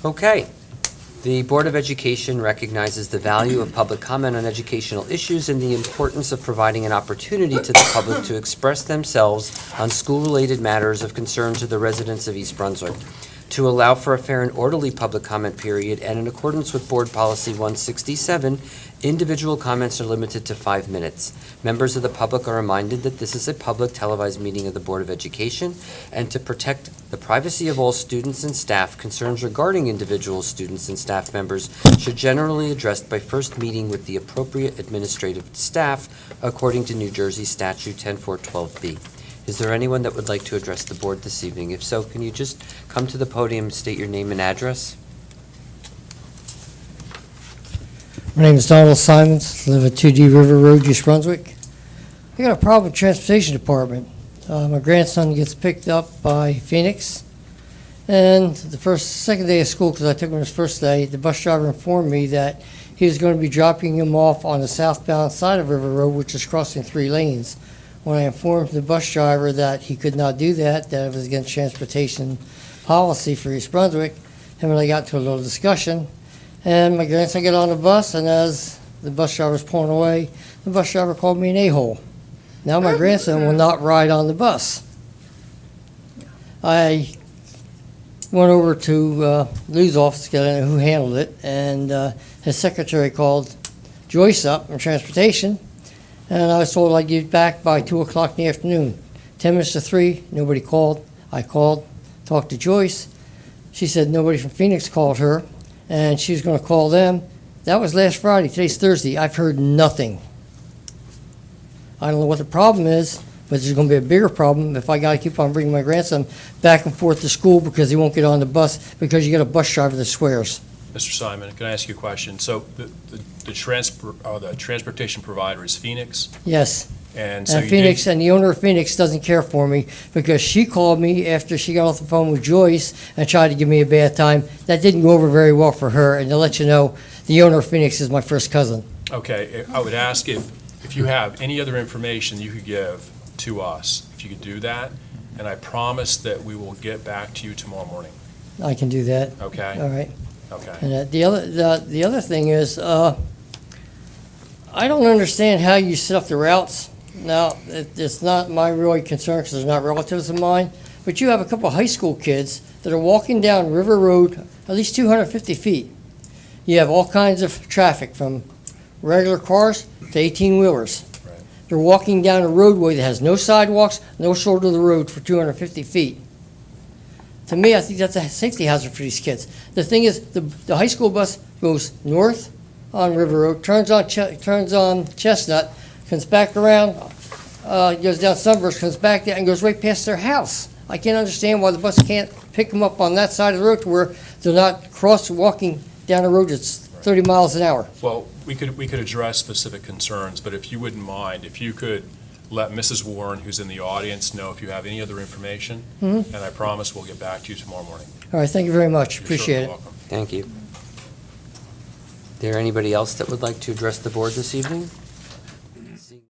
Okay. The Board of Education recognizes the value of public comment on educational issues and the importance of providing an opportunity to the public to express themselves on school-related matters of concern to the residents of East Brunswick. To allow for a fair and orderly public comment period, and in accordance with Board Policy 167, individual comments are limited to 5 minutes. Members of the public are reminded that this is a public televised meeting of the Board of Education, and to protect the privacy of all students and staff, concerns regarding individual students and staff members should generally be addressed by first meeting with the appropriate administrative staff according to New Jersey Statute 10412B. Is there anyone that would like to address the board this evening? If so, can you just come to the podium, state your name and address? My name is Donald Simons, live at 2D River Road, East Brunswick. I got a problem with the Transportation Department. My grandson gets picked up by Phoenix, and the second day of school, because I took him his first day, the bus driver informed me that he was going to be dropping him off on the southbound side of River Road, which is crossing 3 lanes. When I informed the bus driver that he could not do that it was against transportation policy for East Brunswick, him and I got into a little discussion, and my grandson got on the bus, and as the bus driver was pulling away, the bus driver called me an a-hole. Now my grandson will not ride on the bus. I went over to Lou's office to get in who handled it, and his secretary called Joyce up from transportation, and I was told I'd get back by 2 o'clock in the afternoon. 10 minutes to 3, nobody called. I called, talked to Joyce. She said nobody from Phoenix called her, and she was going to call them. That was last Friday. Today's Thursday. I've heard nothing. I don't know what the problem is, but there's going to be a bigger problem if I got to keep on bringing my grandson back and forth to school because he won't get on the bus because you got a bus driver that swears. Mr. Simon, can I ask you a question? So the transportation provider is Phoenix? Yes. And so Phoenix, and the owner of Phoenix doesn't care for me because she called me after she got off the phone with Joyce and tried to give me a bad time. That didn't go over very well for her. And to let you know, the owner of Phoenix is my first cousin. Okay, I would ask if you have any other information you could give to us, if you could do that, and I promise that we will get back to you tomorrow morning. I can do that. Okay? All right. Okay. And the other thing is, I don't understand how you set up the routes. Now, it's not my really concern because they're not relatives of mine, but you have a couple of high school kids that are walking down River Road at least 250 feet. You have all kinds of traffic from regular cars to 18-wheelers. Right. They're walking down a roadway that has no sidewalks, no shoulder of the road for 250 feet. To me, I think that's a safety hazard for these kids. The thing is, the high school bus goes north on River Road, turns on Chestnut, comes back around, goes down Sunburst, comes back down, and goes right past their house. I can't understand why the bus can't pick them up on that side of the road to where they're not walking down a road that's 30 miles an hour. Well, we could address specific concerns, but if you wouldn't mind, if you could let Mrs. Warren, who's in the audience, know if you have any other information, and I promise we'll get back to you tomorrow morning. All right, thank you very much. You're Appreciate certainly it. welcome. Thank you. Is there anybody else that would like to address the board this evening?